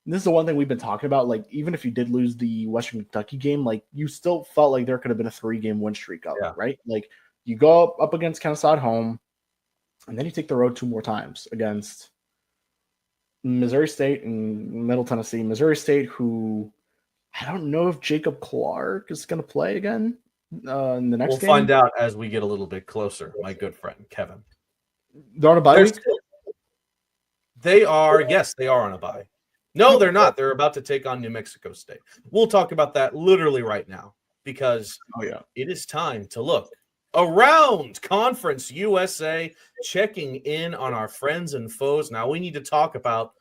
this is the one thing we've been talking about. Like, even if you did lose the Western Kentucky game, like, you still felt like there could have been a 3-game win streak of it, right? Like, you go up against Kennesaw at home, and then you take the road 2 more times against Missouri State and Middle Tennessee. Missouri State, who I don't know if Jacob Clark is going to play again. in the next We'll game? find out as we get a little bit closer, my good friend Kevin. They're on a bye They're week? still- They are, yes, they are on a bye. No, they're not. They're about to take on New Mexico State. We'll talk about that literally right now because Oh, yeah. it is time to look around Conference USA, checking in on our friends and foes. Now we need to talk about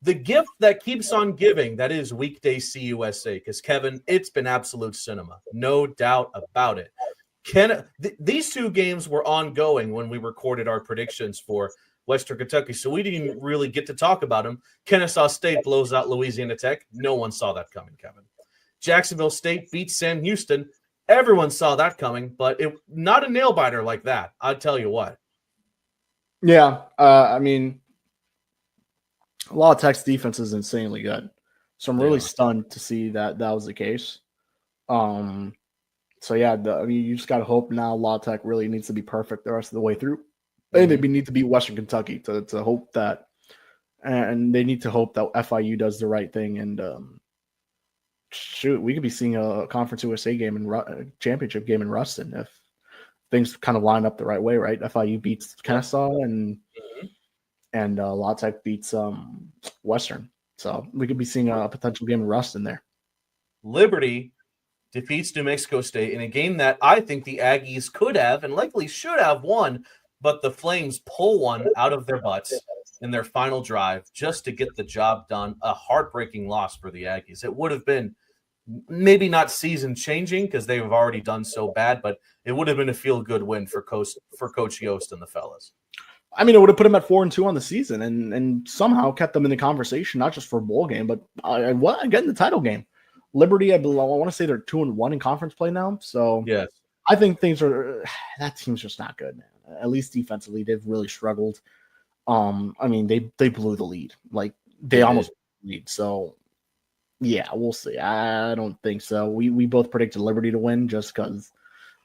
the gift that keeps on giving, that is weekday CUSA, because Kevin, it's been absolute cinema, no doubt about it. These two games were ongoing when we recorded our predictions for Western Kentucky, so we didn't really get to talk about them. Kennesaw State blows out Louisiana Tech. No one saw that coming, Kevin. Jacksonville State beats Sam Houston. Everyone saw that coming, but not a nail biter like that. I'll tell you what. Yeah, I mean, a lot of Tech's defense is insanely good, so I'm really stunned to see that was the case. So yeah, I mean, you just got to hope now. La Tech really needs to be perfect the rest of the way through, and they need to beat Western Kentucky to hope that, and they need to hope that FIU does the right thing. And shoot, we could be seeing a Conference USA game and championship game in Ruston if things kind of line up the right way, right? FIU beats Kennesaw and La Tech beats Western, so we could be seeing a potential game in Ruston there. Liberty defeats New Mexico State in a game that I think the Aggies could have and likely should have won, but the Flames pull one out of their butts in their final drive just to get the job done. A heartbreaking loss for the Aggies. It would have been maybe not season changing because they have already done so bad, but it would have been a feel-good win for Coach Yost and the fellas. I mean, it would have put them at 4-2 on the season and somehow kept them in the conversation, not just for a bowl game, but again, the title game. Liberty, I want to say they're 2-1 in conference play now. So yes, I think that team's just not good, man. At least defensively, they've really struggled. I mean, they blew the lead. Like they almost blew the lead. So yeah, we'll see. I don't think so. We both predicted Liberty to win just because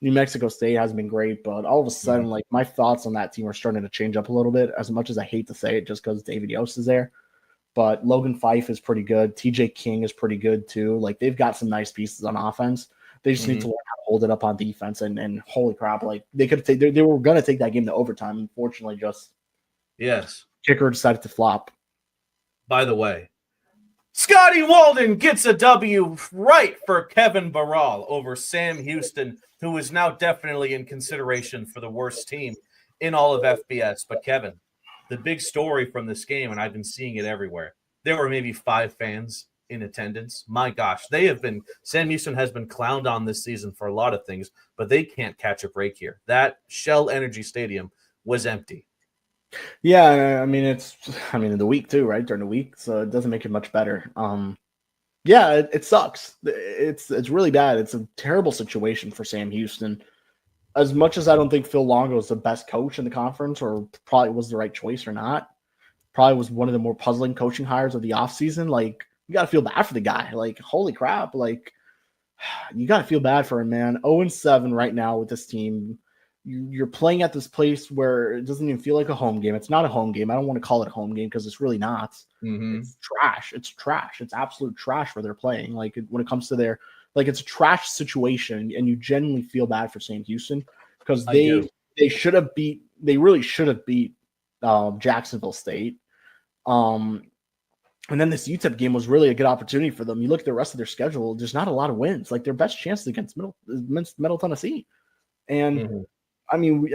New Mexico State hasn't been great, but all of a sudden, like my thoughts on that team are starting to change up a little bit. As much as I hate to say it, just because David Yost is there. But Logan Fife is pretty good. TJ King is pretty good too. Like they've got some nice pieces on offense. They just need to learn how to hold it up on defense. And holy crap, like they could take. They were going to take that game to overtime. Unfortunately, just kicker decided to flop. By the way, Scotty Walden gets a W right for Kevin Barral over Sam Houston, who is now definitely in consideration for the worst team in all of FBS. But Kevin, the big story from this game, and I've been seeing it everywhere, there were maybe 5 fans in attendance. My gosh, Sam Houston has been clowned on this season for a lot of things, but they can't catch a break here. That Shell Energy Stadium was empty. Yeah, I mean in the week too, right? During the week, so it doesn't make it much better. Yeah, it sucks. It's really bad. It's a terrible situation for Sam Houston. As much as I don't think Phil Longo is the best coach in the conference or probably was the right choice or not, probably was one of the more puzzling coaching hires of the offseason. Like, you got to feel bad for the guy. Like, holy crap. Like, you got to feel bad for him, man. 0-7 right now with this team. You're playing at this place where it doesn't even feel like a home game. It's not a home game. I don't want to call it a home game because it's really not. It's trash. It's trash. It's absolute trash where they're playing. Like, when it comes to their – like, it's a trash situation, and you genuinely feel bad for Sam Houston because they should have beat – they really should have beat Jacksonville State. And then this UTEP game was really a good opportunity for them. You look at the rest of their schedule, there's not a lot of wins. Like, their best chances against Middle Tennessee. And, I mean,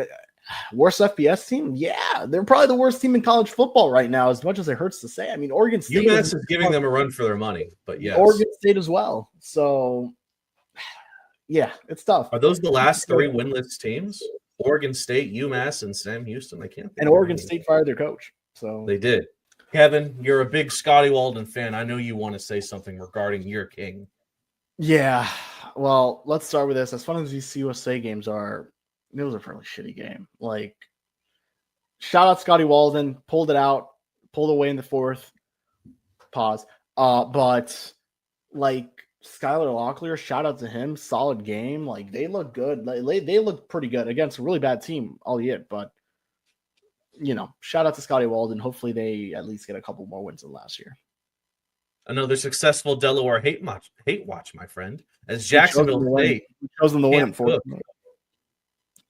worst FBS team? Yeah, they're probably the worst team in college football right now, as much as it hurts to say. I mean, Oregon State UMass is giving them a run for their money, but yes. Oregon State as well. So, yeah, it's tough. Are those the last 3 winless teams? Oregon State, UMass, and Sam Houston? I can't think. And Oregon State fired their coach. So they did. Kevin, you're a big Scotty Walden fan. I know you want to say something regarding your king. Yeah. Well, let's start with this. As fun as these CUSA games are, it was a fairly shitty game. Like, shout out Scotty Walden, pulled it out, pulled away in the 4th. Pause. But like Skylar Locklear, shout out to him. Solid game. Like, they look good. They look pretty good against a really bad team all year. But, you know, shout out to Scotty Walden. Hopefully they at least get a couple more wins than last year. Another successful Delaware hate watch, my friend, as We chose Jacksonville them to win. State. We chose them to win. can't cook.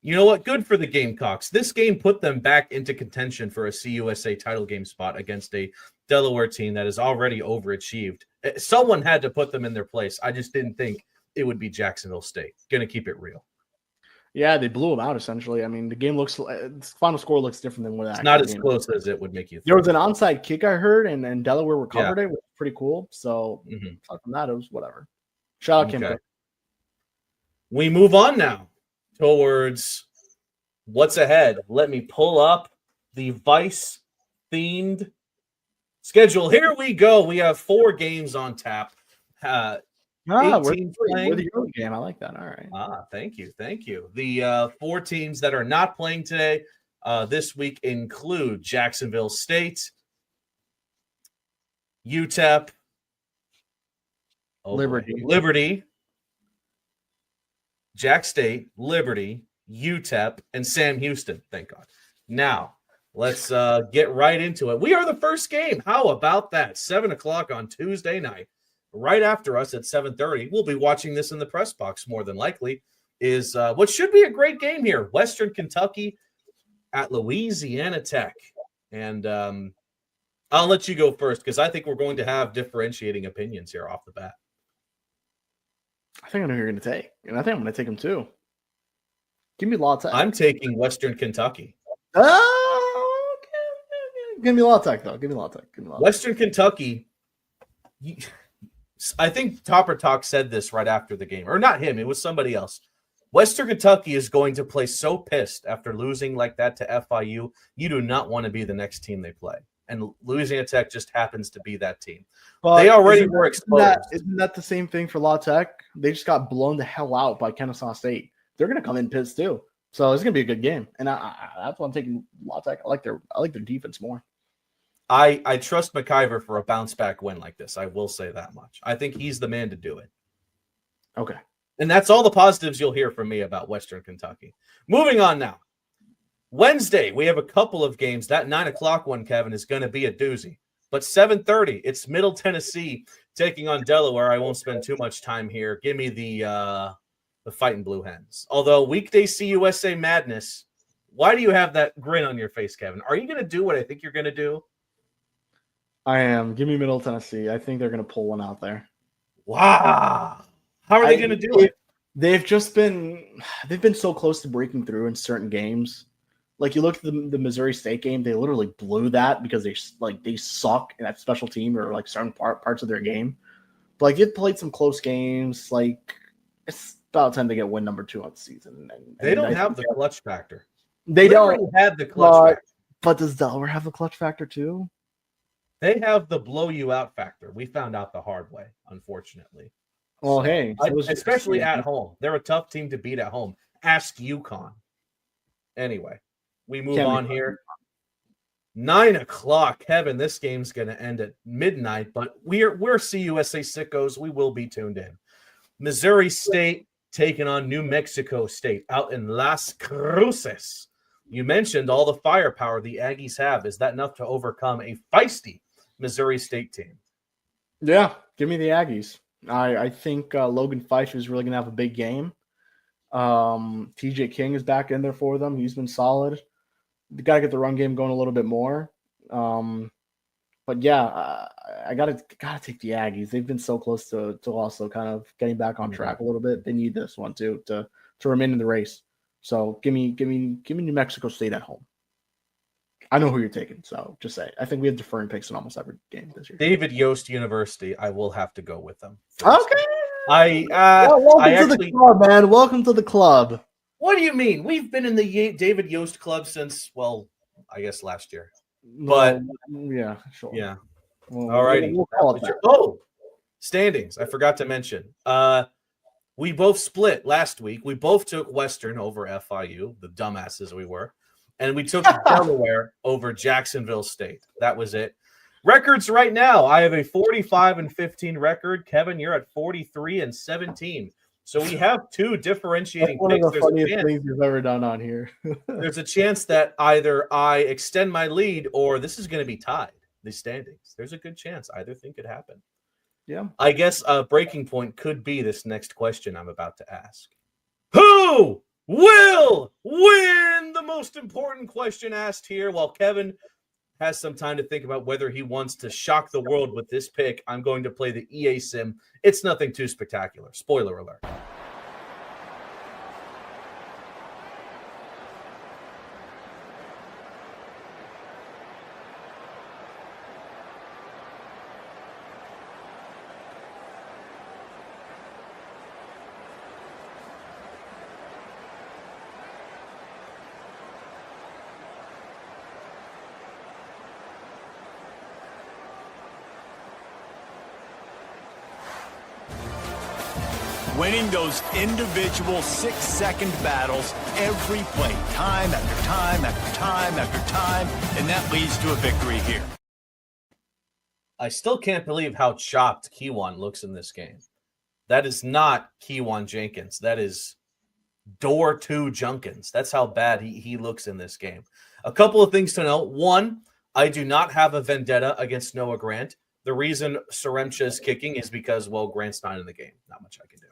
You know what? Good for the Gamecocks. This game put them back into contention for a CUSA title game spot against a Delaware team that has already overachieved. Someone had to put them in their place. I just didn't think it would be Jacksonville State. Going to keep it real. Yeah, they blew them out essentially. I mean, the game looks, the final score looks different than what It's not as close as it would make you think. There was an onside kick I heard, and Delaware recovered it, which was pretty cool. So, aside from that, it was whatever. Shout out Kim Cook. We move on now towards what's ahead. Let me pull up the Vice themed schedule. Here we go. We have 4 games on tap. We're the early game. I like that. All right. Thank you. The 4 teams that are not playing today this week include Jacksonville State, UTEP, Liberty, Jack State, Liberty, UTEP, and Sam Houston. Thank God. Now, let's get right into it. We are the first game. How about that? 7 o'clock on Tuesday night. Right after us at 7:30. We'll be watching this in the press box more than likely. Is what should be a great game here. Western Kentucky at Louisiana Tech. And I'll let you go first because I think we're going to have differentiating opinions here off the bat. I think I know who you're going to take. And I think I'm going to take him too. Give me La Tech. I'm taking Western Kentucky. Oh, okay. Give me La Tech, though. Give me La Tech. Western Kentucky. I think Topper Talk said this right after the game. Or not him. It was somebody else. Western Kentucky is going to play so pissed after losing like that to FIU. You do not want to be the next team they play. And Louisiana Tech just happens to be that team. But they already were exposed. Isn't that the same thing for La Tech? They just got blown the hell out by Kennesaw State. They're going to come in pissed too. So it's going to be a good game. And that's why I'm taking La Tech. I like their defense more. I trust McIver for a bounce back win like this. I will say that much. I think he's the man to do it. Okay. And that's all the positives you'll hear from me about Western Kentucky. Moving on now. Wednesday, we have a couple of games. That 9 o'clock one, Kevin, is going to be a doozy. But 7:30, it's Middle Tennessee taking on Delaware. I won't spend too much time here. Give me the Fighting Blue Hens. Although weekday CUSA madness, why do you have that grin on your face, Kevin? Are you going to do what I think you're going to do? I am. Give me Middle Tennessee. I think they're going to pull one out there. Wow. How are they going to do it? They've been so close to breaking through in certain games. Like you look at the Missouri State game, they literally blew that because they suck in that special team or like certain parts of their game. But like they've played some close games. Like it's about time to get win number 2 on the season. And they don't have the clutch factor. They don't have the clutch factor. But does Delaware have the clutch factor too? They have the blow you out factor. We found out the hard way, unfortunately. Well, hey, especially at home. They're a tough team to beat at home. Ask UConn. Anyway, we move on here. 9 o'clock. Kevin, this game's going to end at midnight, but we're CUSA sickos. We will be tuned in. Missouri State taking on New Mexico State out in Las Cruces. You mentioned all the firepower the Aggies have. Is that enough to overcome a feisty Missouri State team? Yeah, give me the Aggies. I think Logan Fife is really going to have a big game. TJ King is back in there for them. He's been solid. They got to get the run game going a little bit more. But yeah, I gotta take the Aggies. They've been so close to also kind of getting back on track a little bit. They need this one too to remain in the race. So give me New Mexico State at home. I know who you're taking, so just say. I think we have deferring picks in almost every game this year. David Yost University. I will have to go with them. Okay. Welcome to the club, man. Welcome to the club. What do you mean? We've been in the David Yost club since, well, I guess last year. But yeah, sure. Yeah. Well, all righty. Standings. I forgot to mention. We both split last week. We both took Western over FIU, the dumbasses we were. And we took Delaware over Jacksonville State. That was it. Records right now. I have a 45-15 record. Kevin, you're at 43-17. So we have 2 differentiating picks. One of the funniest things you've ever done on here. There's a chance that either I extend my lead or this is going to be tied, the standings. There's a good chance either thing could happen. Yeah. I guess a breaking point could be this next question I'm about to ask. Who will win? The most important question asked here while Kevin has some time to think about whether he wants to shock the world with this pick. I'm going to play the EA sim. It's nothing too spectacular. Spoiler alert. Winning those individual 6-second battles every play, time after time after time after time, and that leads to a victory here. I still can't believe how chopped Kiwan looks in this game. That is not Kiwan Jenkins. That is Door 2 Junkins. That's how bad he looks in this game. A couple of things to note. One, I do not have a vendetta against Noah Grant. The reason Saremcha is kicking is because, well, Grant's not in the game. Not much I can do.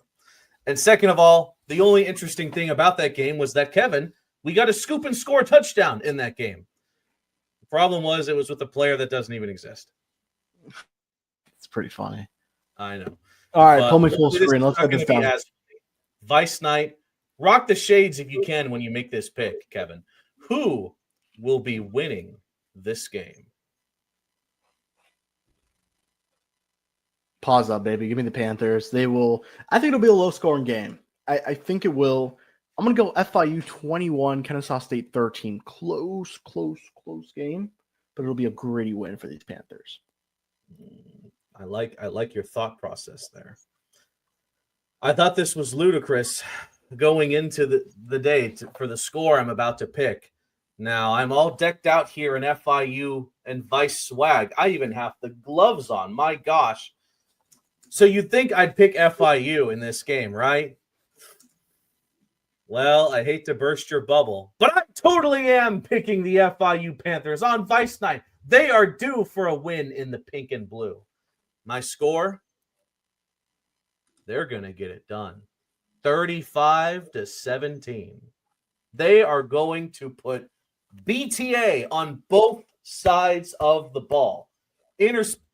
And second of all, the only interesting thing about that game was that, Kevin, we got a scoop and score touchdown in that game. The problem was it was with a player that doesn't even exist. It's pretty funny. I know. All right, pull me full screen. Let's get this down. Vice Knight, rock the shades if you can when you make this pick, Kevin. Who will be winning this game? Pause up, baby. Give me the Panthers. They will. I think it'll be a low-scoring game. I think it will. I'm going to go FIU 21, Kennesaw State 13. Close game, but it'll be a gritty win for these Panthers. I like your thought process there. I thought this was ludicrous going into the day for the score I'm about to pick. Now, I'm all decked out here in FIU and Vice swag. I even have the gloves on. My gosh. So you'd think I'd pick FIU in this game, right? Well, I hate to burst your bubble, but I totally am picking the FIU Panthers on Vice Night. They are due for a win in the pink and blue. My score, they're going to get it done. 35-17. They are going to put BTA on both sides of the ball.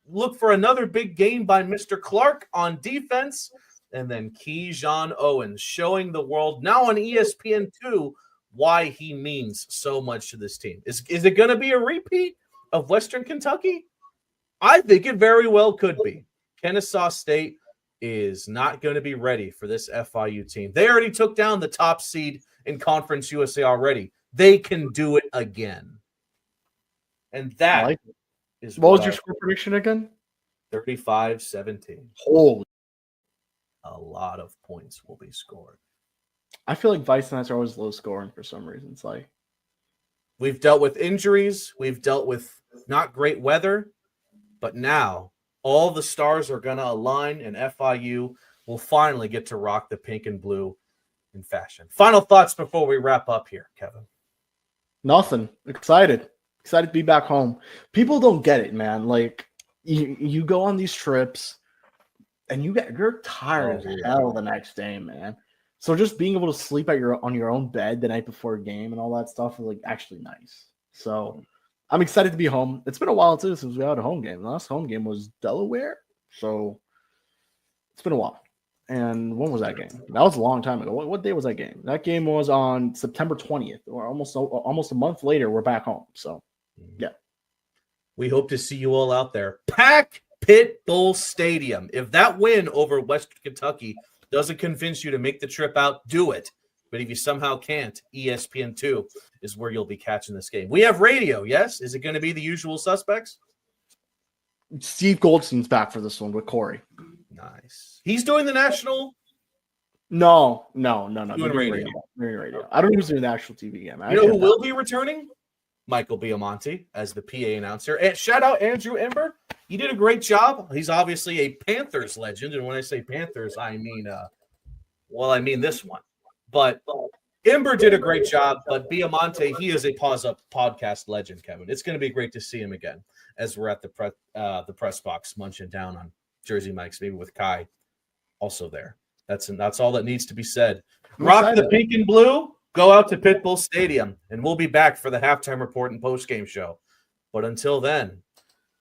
Look for another big game by Mr. Clark on defense. And then Keyshawn Owens showing the world now on ESPN2 why he means so much to this team. Is it going to be a repeat of Western Kentucky? I think it very well could be. Kennesaw State is not going to be ready for this FIU team. They already took down the top seed in Conference USA already. They can do it again. And that is what was your score prediction again? 35-17. Holy. A lot of points will be scored. I feel like Vice Knights are always low scoring for some reason. It's like we've dealt with injuries. We've dealt with not great weather. But now all the stars are going to align and FIU will finally get to rock the pink and blue in fashion. Final thoughts before we wrap up here, Kevin. Nothing. Excited to be back home. People don't get it, man. Like you go on these trips and you're tired as hell the next day, man. So just being able to sleep on your own bed the night before a game and all that stuff is like actually nice. So I'm excited to be home. It's been a while too since we had a home game. The last home game was Delaware, so it's been a while. And when was that game? That was a long time ago. What day was that game? That game was on September 20th, or almost a month later. We're back home. So, yeah. We hope to see you all out there. Pack Pit Bull Stadium. If that win over Western Kentucky doesn't convince you to make the trip out, do it. But if you somehow can't, ESPN2 is where you'll be catching this game. We have radio, yes? Is it going to be the usual suspects? Steve Goldstein's back for this one with Corey. Nice. He's doing the national? No. Doing radio. I don't know who's doing the actual TV game. You know who will be returning? Michael Biamonte as the PA announcer. And shout out Andrew Ember. He did a great job. He's obviously a Panthers legend. And when I say Panthers, I mean this one. But Ember did a great job. But Biamonte, he is a Paws Up podcast legend, Kevin. It's going to be great to see him again as we're at the press box munching down on jersey mics, maybe with Kai also there. That's all that needs to be said. I'm Rock excited. the pink and blue, go out to Pitbull Stadium, and we'll be back for the halftime report and post-game show. But until then,